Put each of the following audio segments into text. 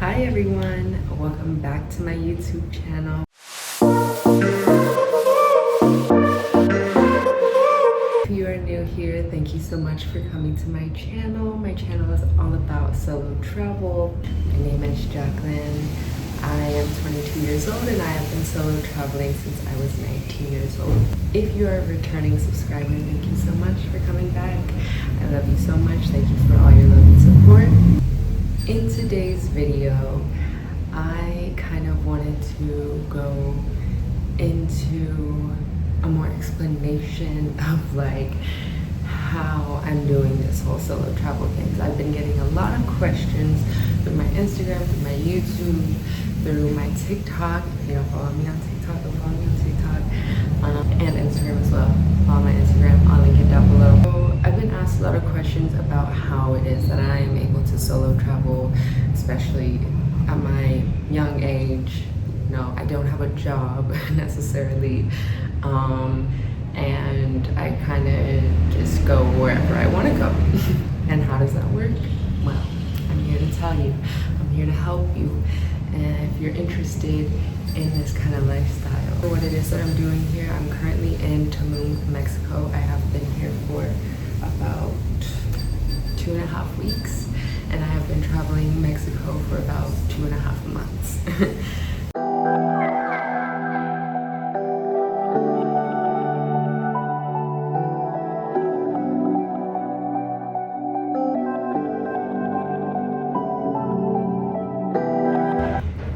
Hi everyone, welcome back to my YouTube channel. If you are new here, thank you so much for coming to my channel. My channel is all about solo travel. My name is Jacqueline. I am 22 years old and I have been solo traveling since I was 19 years old. If you are a returning subscriber, thank you so much for coming back. I love you so much. Thank you for all your love and support. In today's video, I kind of wanted to go into a more explanation of like how I'm doing this whole solo travel thing. Because I've been getting a lot of questions through my Instagram, through my YouTube, through my TikTok. If you don't follow me on TikTok, go follow me on TikTok, and Instagram as well. Follow my Instagram, I'll link it down below. So I've been asked a lot of questions about how it is that I am able to solo travel, especially at my young age. No, I don't have a job necessarily, and I kind of just go wherever I want to go. And how does that work? Well, I'm here to tell you. I'm here to help you. And if you're interested in this kind of lifestyle, for what it is that I'm doing here, I'm currently in Tulum, Mexico. I have been here for about 2.5 weeks, and I have been traveling Mexico for about 2.5 months.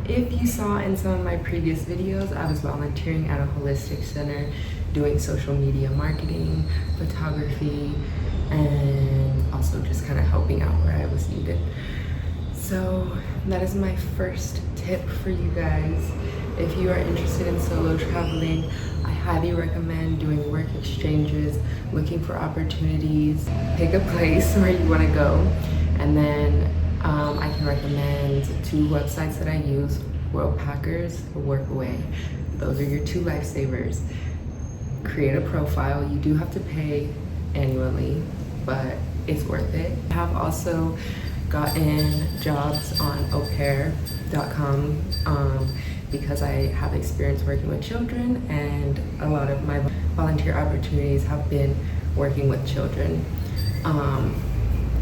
If you saw in some of my previous videos, I was volunteering at a holistic center doing social media marketing, photography, and also just kind of helping out where I was needed. So that is my first tip for you guys. If you are interested in solo traveling, I highly recommend doing work exchanges, looking for opportunities, pick a place where you want to go, and then I can recommend 2 websites that I use, Worldpackers or Workaway. Those are your 2 lifesavers. Create a profile. You do have to pay annually, but it's worth it. I have also gotten jobs on Ocom because I have experience working with children, and a lot of my volunteer opportunities have been working with children.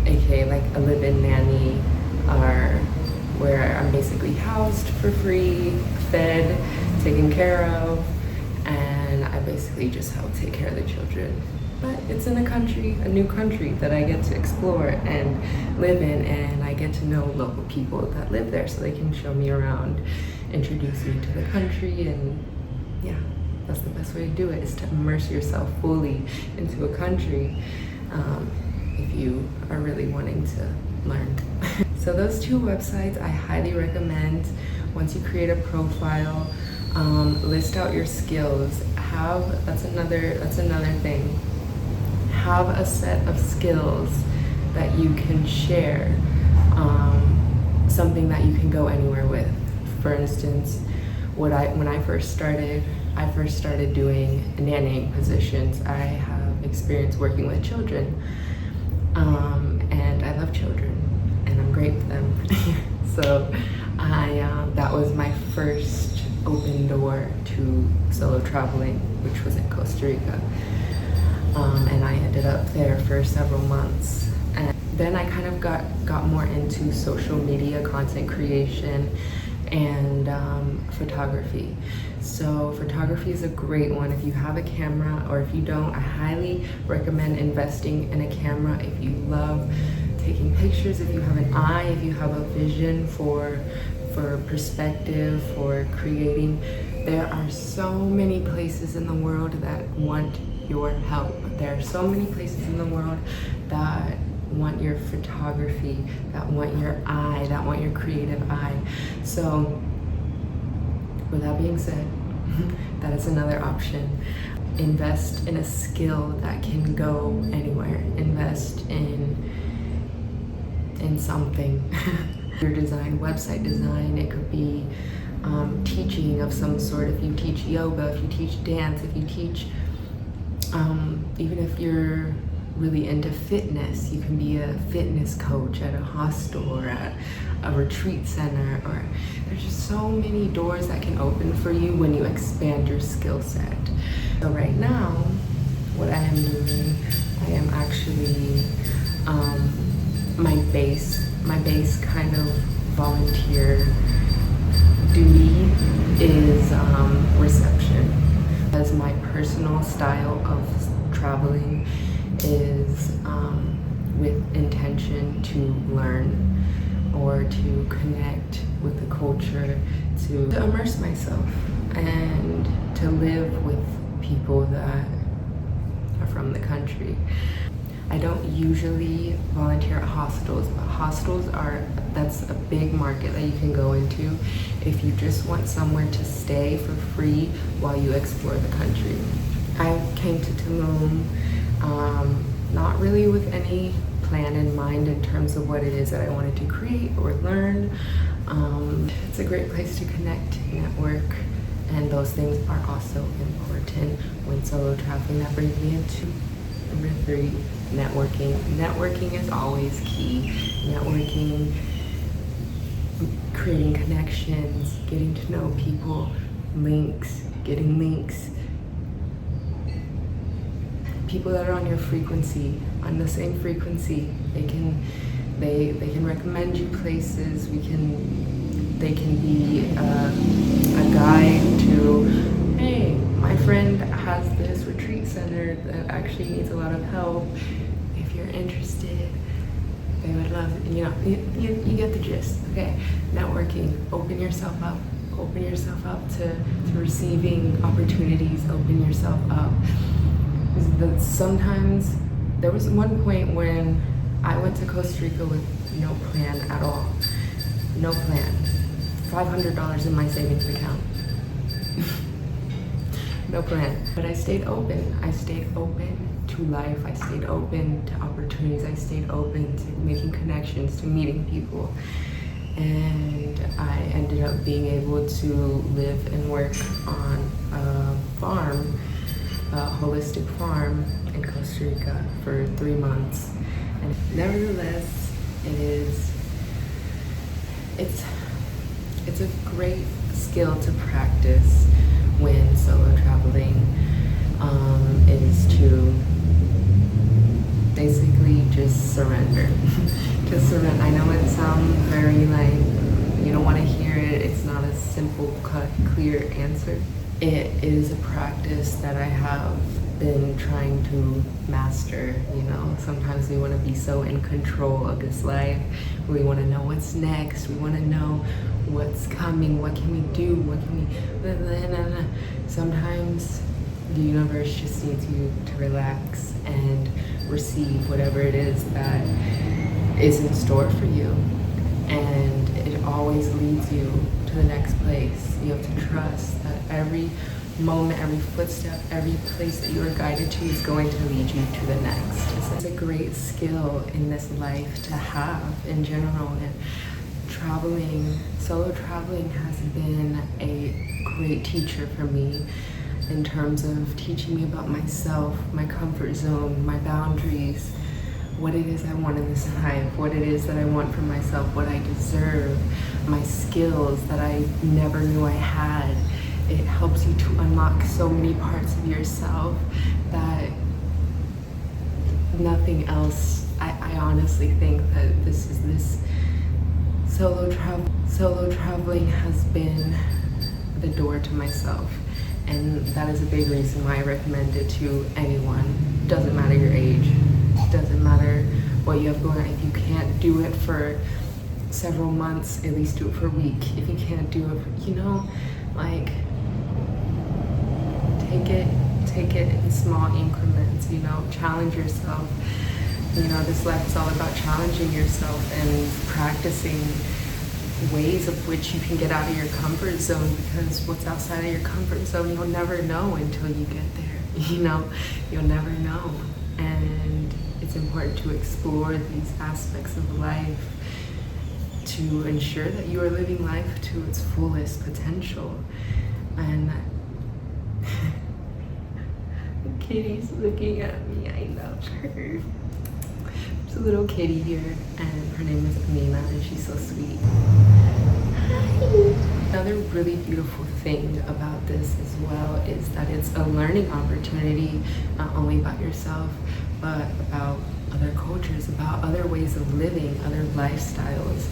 aka like a live-in nanny, or where I'm basically housed for free, fed, taken care of, and I basically just help take care of the children. But it's in a new country that I get to explore and live in, and I get to know local people that live there so they can show me around, introduce me to the country, and yeah, that's the best way to do it, is to immerse yourself fully into a country. If you are really wanting to learn. So those 2 websites I highly recommend. Once you create a profile, list out your skills. That's another thing. Have a set of skills that you can share, something that you can go anywhere with. For instance, when I first started doing nannying positions. I have experience working with children. And I love children, and I'm great with them. So that was my first open door to solo traveling, which was in Costa Rica. And I ended up there for several months. And then I kind of got more into social media content creation and photography. So photography is a great one. If you have a camera, or if you don't, I highly recommend investing in a camera. If you love taking pictures, if you have an eye, if you have a vision for perspective, for creating, there are so many places in the world that want your help. There are so many places in the world that want your photography, that want your eye, that want your creative eye. So with that being said, that is another option. Invest in a skill that can go anywhere. Invest in something. Your design, website design, it could be teaching of some sort. If you teach yoga, if you teach dance, if you teach, even if you're really into fitness, you can be a fitness coach at a hostel or at a retreat center, or there's just so many doors that can open for you when you expand your skill set. So right now, what I am doing, I am actually, my base kind of volunteer duty is reception, as my personal style of traveling is with intention to learn or to connect with the culture, to immerse myself and to live with people that are from the country. I don't usually volunteer at hostels, but hostels that's a big market that you can go into if you just want somewhere to stay for free while you explore the country. I came to Tulum not really with any plan in mind in terms of what it is that I wanted to create or learn. It's a great place to connect, network, and those things are also important when solo traveling. That brings me into number 3, networking. Networking is always key. Networking, creating connections, getting to know people, getting links. People that are on your frequency, on the same frequency, they can recommend you places. They can be a guide to, hey, my friend has this retreat center that actually needs a lot of help. If you're interested, they would love, you get the gist. Okay, networking, open yourself up to receiving opportunities, open yourself up. Sometimes, there was one point when I went to Costa Rica with no plan at all. No plan. $500 in my savings account. No plan. But I stayed open. I stayed open to life. I stayed open to opportunities. I stayed open to making connections, to meeting people. And I ended up being able to live and work on a farm, a holistic farm in Costa Rica for 3 months. And nevertheless, it's a great skill to practice when solo traveling, is to basically just surrender. Just surrender. I know it sounds very like you don't want to hear it. It's not a simple, cut, clear answer. It is a practice that I have been trying to master. Sometimes we want to be so in control of this life. We want to know what's next. We want to know what's coming. What can we do? What can we... Sometimes the universe just needs you to relax and receive whatever it is that is in store for you. And it always leads you to the next place. You have to trust that every moment, every footstep, every place that you are guided to is going to lead you to the next. It's a great skill in this life to have in general. And solo traveling has been a great teacher for me in terms of teaching me about myself, my comfort zone, my boundaries, what it is I want in this life, what it is that I want for myself, what I deserve, my skills that I never knew I had. It helps you to unlock so many parts of yourself that nothing else. I honestly think that this solo traveling has been the door to myself, and that is a big reason why I recommend it to anyone. Doesn't matter your age, doesn't matter what you have going on. If you can't do it for several months, at least do it for a week. If you can't do it, take it in small increments, challenge yourself. This life is all about challenging yourself and practicing ways of which you can get out of your comfort zone, because what's outside of your comfort zone, you'll never know until you get there. You'll never know. And it's important to explore these aspects of life to ensure that you are living life to its fullest potential. And Kitty's looking at me. I love her. I'm There's a little kitty here, and her name is Amina, and she's so sweet. Another really beautiful thing about this as well is that it's a learning opportunity, not only about yourself, but about other cultures, about other ways of living, other lifestyles.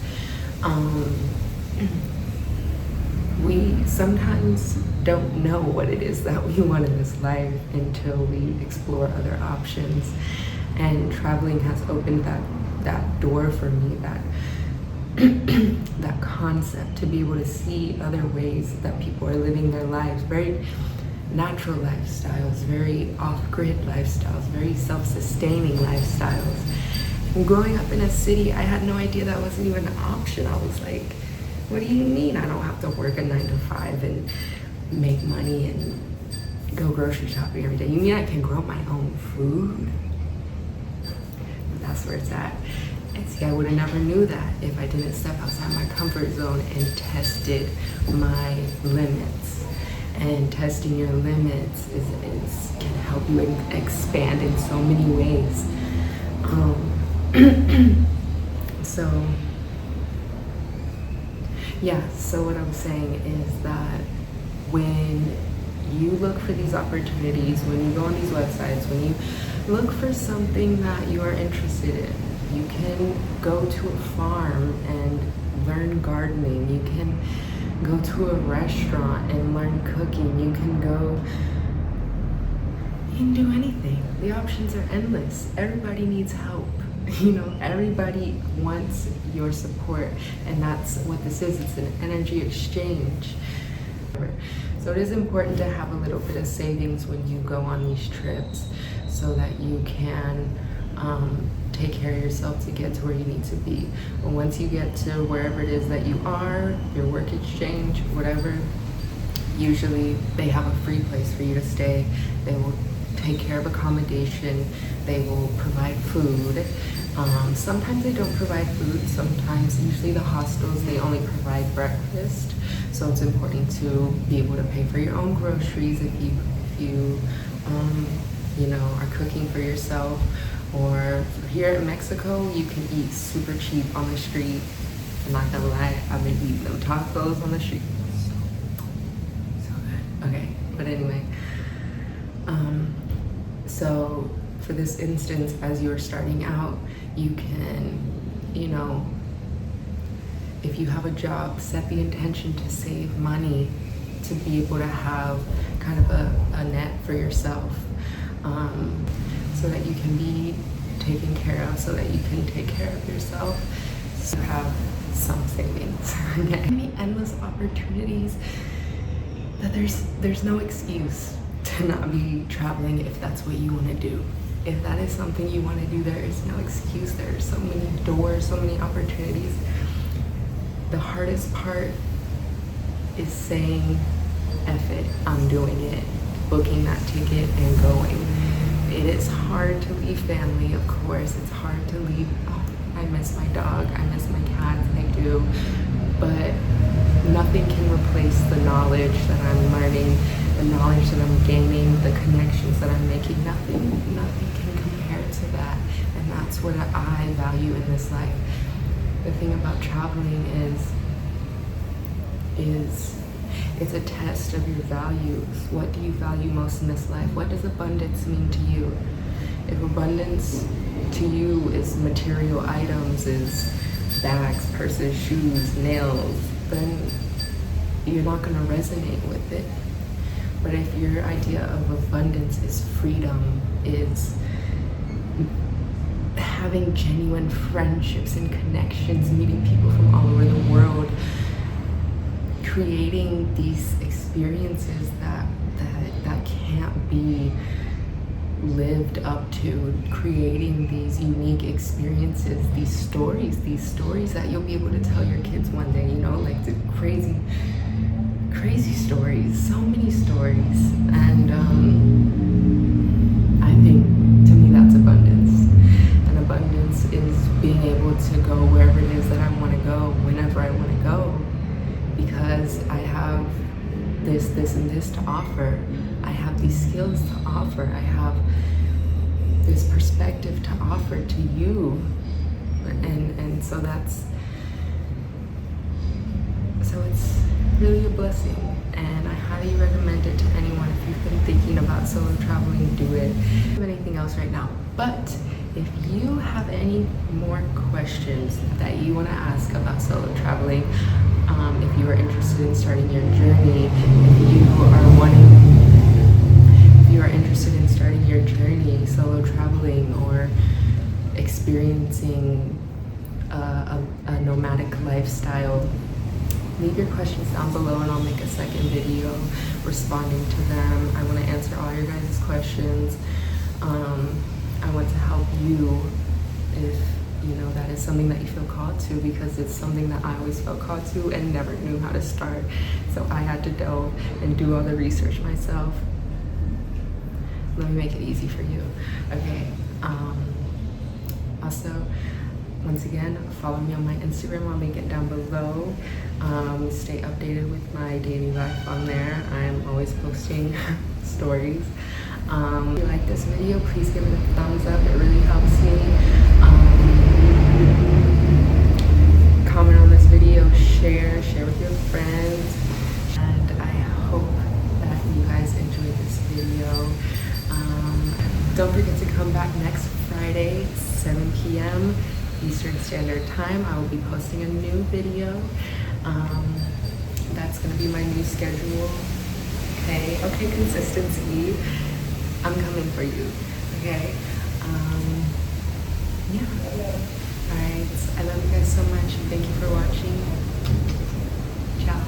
We sometimes don't know what it is that we want in this life until we explore other options. And traveling has opened that door for me, that concept, to be able to see other ways that people are living their lives, very natural lifestyles, very off-grid lifestyles, very self-sustaining lifestyles. And growing up in a city, I had no idea that wasn't even an option. I was like, what do you mean I don't have to work a 9 to 5 and make money and go grocery shopping every day? You mean I can grow my own food? That's where it's at. And see, I would have never knew that if I didn't step outside my comfort zone and tested my limits. And testing your limits can help you expand in so many ways. So what I'm saying is that when you look for these opportunities, when you go on these websites, when you look for something that you are interested in, you can go to a farm and learn gardening. You can go to a restaurant and learn cooking. You can do anything. The options are endless. Everybody needs help. Everybody wants your support, and that's what this is. It's an energy exchange. So it is important to have a little bit of savings when you go on these trips so that you can take care of yourself to get to where you need to be. But once you get to wherever it is that you are, your work exchange, whatever, usually they have a free place for you to stay. They will take care of accommodation. They will provide food. Sometimes they don't provide food. Sometimes, usually the hostels, they only provide breakfast. So it's important to be able to pay for your own groceries if you are cooking for yourself. Or here in Mexico, you can eat super cheap on the street. I'm not gonna lie, I've been eating them tacos on the street. So good. Okay, but anyway. So for this instance, as you're starting out, you can, if you have a job, set the intention to save money to be able to have kind of a net for yourself, so that you can be taken care of, so that you can take care of yourself, so have some savings. Many endless opportunities that there's no excuse to not be traveling if that's what you want to do. If that is something you want to do, there is no excuse. There are so many doors, so many opportunities. The hardest part is saying, F it, I'm doing it, booking that ticket and going. It is hard to leave family, of course. It's hard to leave, I miss my dog, I miss my cats, I do. But nothing can replace the knowledge that I'm learning, the knowledge that I'm gaining, the connections that I'm making. Nothing can compare to that. And that's what I value in this life. The thing about traveling is it's a test of your values. What do you value most in this life? What does abundance mean to you? If abundance to you is material items, is bags, purses, shoes, nails, then you're not going to resonate with it. But if your idea of abundance is freedom, is having genuine friendships and connections, meeting people from all over the world, creating these experiences that can't be lived up to, creating these unique experiences, these stories that you'll be able to tell your kids one day, like the crazy stories, so many stories. And I think, to me, that's abundance. And abundance is being able to go wherever it is that I want to go, whenever I want to go, because I have this, and this to offer. I have these skills to offer. I have this perspective to offer to you. And so it's really a blessing, and I highly recommend it to anyone. If you've been thinking about solo traveling, do it. I don't have anything else right now, but if you have any more questions that you want to ask about solo traveling, if you are interested in starting your journey, if you are interested in starting your journey solo traveling or experiencing a nomadic lifestyle, leave your questions down below and I'll make a second video responding to them. I want to answer all your guys' questions. I want to help you if that is something that you feel called to, because it's something that I always felt called to and never knew how to start. So I had to delve and do all the research myself. Let me make it easy for you. Okay. Also, once again, follow me on my Instagram. I'll link it down below. Stay updated with my daily life on there. I'm always posting stories. If you like this video, please give it a thumbs up. It really helps me. Comment on this video, share with your friends. And I hope that you guys enjoyed this video. Don't forget to come back next Friday, 7 p.m. Eastern Standard Time. I will be posting a new video. That's going to be my new schedule. Okay, consistency. I'm coming for you. Okay. Yeah. All right. I love you guys so much. Thank you for watching. Ciao.